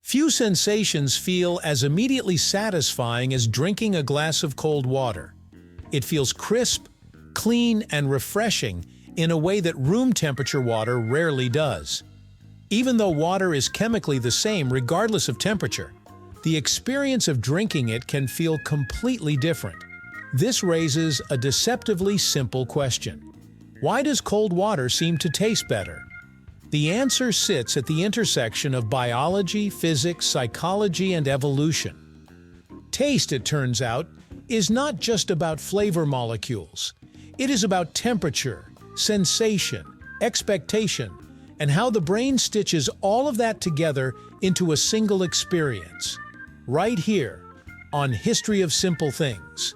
Few sensations feel as immediately satisfying as drinking a glass of cold water. It feels crisp, clean, and refreshing in a way that room temperature water rarely does. Even though water is chemically the same regardless of temperature, the experience of drinking it can feel completely different. This raises a deceptively simple question. Why does cold water seem to taste better? The answer sits at the intersection of biology, physics, psychology, and evolution. Taste, it turns out, is not just about flavor molecules. It is about temperature, sensation, expectation, and how the brain stitches all of that together into a single experience. Right here, on History of Simple Things.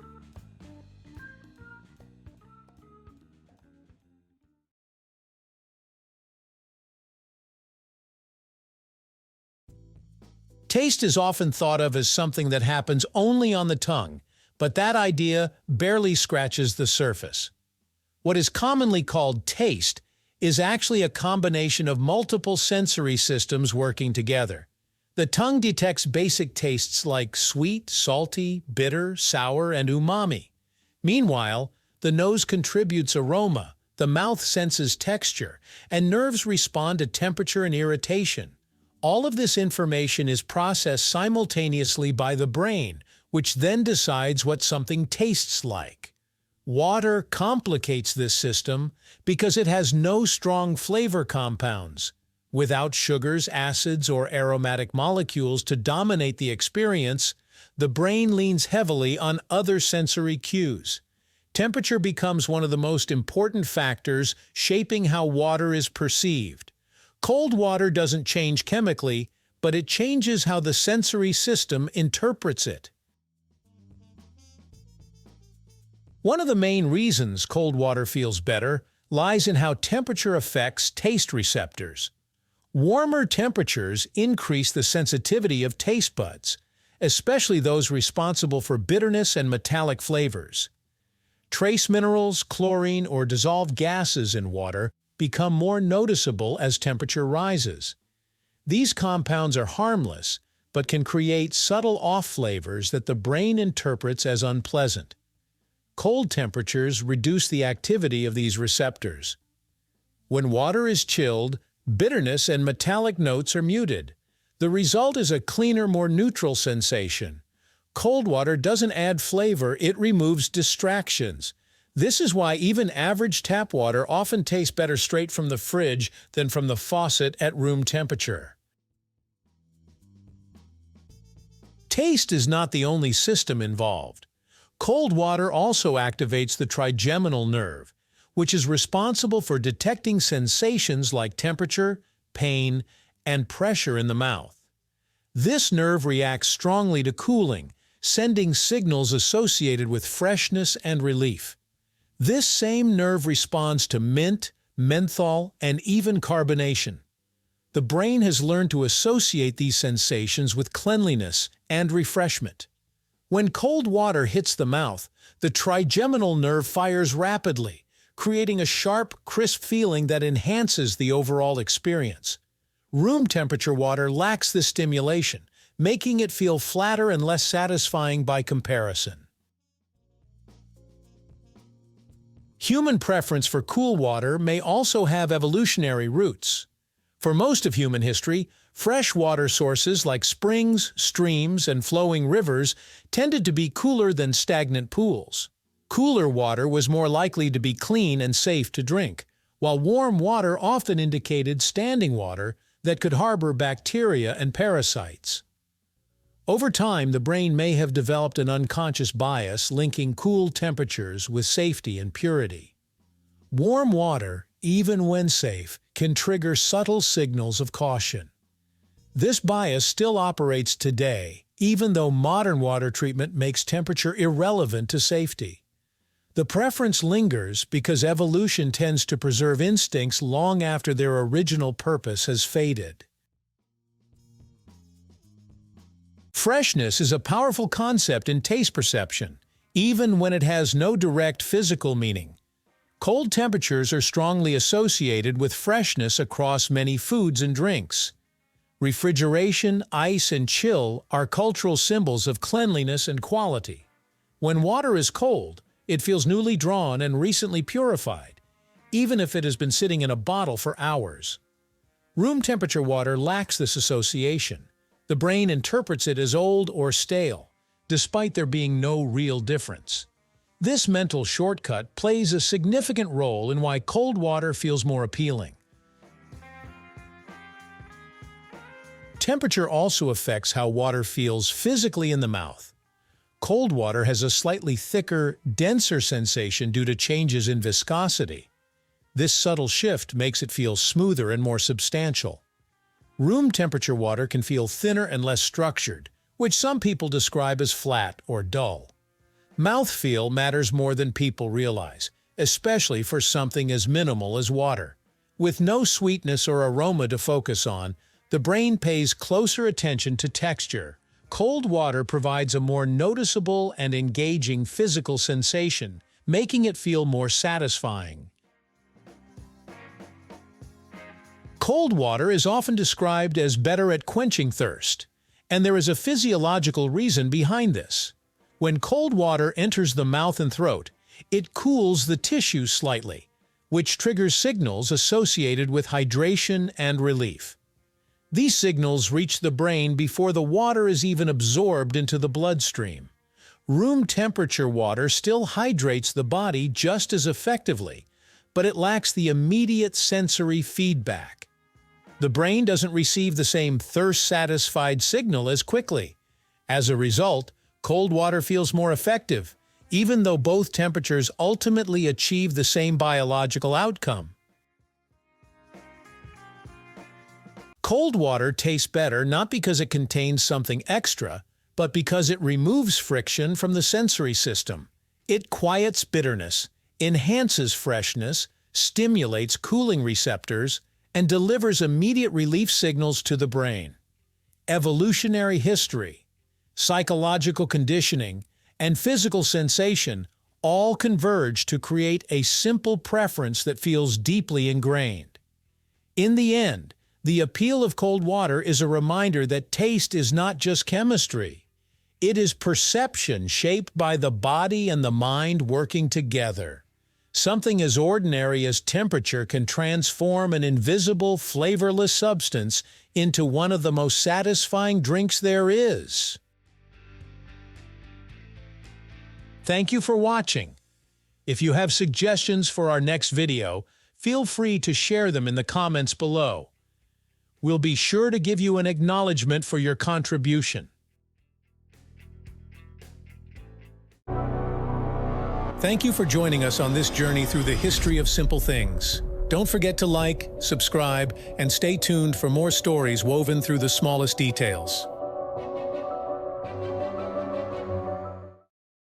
Taste is often thought of as something that happens only on the tongue, but that idea barely scratches the surface. What is commonly called taste is actually a combination of multiple sensory systems working together. The tongue detects basic tastes like sweet, salty, bitter, sour, and umami. Meanwhile, the nose contributes aroma, the mouth senses texture, and nerves respond to temperature and irritation. All of this information is processed simultaneously by the brain, which then decides what something tastes like. Water complicates this system because it has no strong flavor compounds. Without sugars, acids, or aromatic molecules to dominate the experience, the brain leans heavily on other sensory cues. Temperature becomes one of the most important factors shaping how water is perceived. Cold water doesn't change chemically, but it changes how the sensory system interprets it. One of the main reasons cold water feels better lies in how temperature affects taste receptors. Warmer temperatures increase the sensitivity of taste buds, especially those responsible for bitterness and metallic flavors. Trace minerals, chlorine, or dissolved gases in water become more noticeable as temperature rises. These compounds are harmless, but can create subtle off-flavors that the brain interprets as unpleasant. Cold temperatures reduce the activity of these receptors. When water is chilled, bitterness and metallic notes are muted. The result is a cleaner, more neutral sensation. Cold water doesn't add flavor, it removes distractions. This is why even average tap water often tastes better straight from the fridge than from the faucet at room temperature. Taste is not the only system involved. Cold water also activates the trigeminal nerve, which is responsible for detecting sensations like temperature, pain, and pressure in the mouth. This nerve reacts strongly to cooling, sending signals associated with freshness and relief. This same nerve responds to mint, menthol, and even carbonation. The brain has learned to associate these sensations with cleanliness and refreshment. When cold water hits the mouth, the trigeminal nerve fires rapidly, creating a sharp, crisp feeling that enhances the overall experience. Room temperature water lacks this stimulation, making it feel flatter and less satisfying by comparison. Human preference for cool water may also have evolutionary roots. For most of human history, fresh water sources like springs, streams, and flowing rivers tended to be cooler than stagnant pools. Cooler water was more likely to be clean and safe to drink, while warm water often indicated standing water that could harbor bacteria and parasites. Over time, the brain may have developed an unconscious bias linking cool temperatures with safety and purity. Warm water, even when safe, can trigger subtle signals of caution. This bias still operates today, even though modern water treatment makes temperature irrelevant to safety. The preference lingers because evolution tends to preserve instincts long after their original purpose has faded. Freshness is a powerful concept in taste perception, even when it has no direct physical meaning. Cold temperatures are strongly associated with freshness across many foods and drinks. Refrigeration, ice, and chill are cultural symbols of cleanliness and quality. When water is cold, it feels newly drawn and recently purified, even if it has been sitting in a bottle for hours. Room temperature water lacks this association. The brain interprets it as old or stale, despite there being no real difference. This mental shortcut plays a significant role in why cold water feels more appealing. Temperature also affects how water feels physically in the mouth. Cold water has a slightly thicker, denser sensation due to changes in viscosity. This subtle shift makes it feel smoother and more substantial. Room temperature water can feel thinner and less structured, which some people describe as flat or dull. Mouthfeel matters more than people realize, especially for something as minimal as water. With no sweetness or aroma to focus on, the brain pays closer attention to texture. Cold water provides a more noticeable and engaging physical sensation, making it feel more satisfying. Cold water is often described as better at quenching thirst, and there is a physiological reason behind this. When cold water enters the mouth and throat, it cools the tissues slightly, which triggers signals associated with hydration and relief. These signals reach the brain before the water is even absorbed into the bloodstream. Room temperature water still hydrates the body just as effectively, but it lacks the immediate sensory feedback. The brain doesn't receive the same thirst-satisfied signal as quickly. As a result, cold water feels more effective, even though both temperatures ultimately achieve the same biological outcome. Cold water tastes better not because it contains something extra, but because it removes friction from the sensory system. It quiets bitterness, enhances freshness, stimulates cooling receptors, and delivers immediate relief signals to the brain. Evolutionary history, psychological conditioning, and physical sensation all converge to create a simple preference that feels deeply ingrained. In the end, the appeal of cold water is a reminder that taste is not just chemistry. It is perception shaped by the body and the mind working together. Something as ordinary as temperature can transform an invisible, flavorless substance into one of the most satisfying drinks there is. Thank you for watching. If you have suggestions for our next video, feel free to share them in the comments below. We'll be sure to give you an acknowledgement for your contribution. Thank you for joining us on this journey through the history of simple things. Don't forget to like, subscribe, and stay tuned for more stories woven through the smallest details.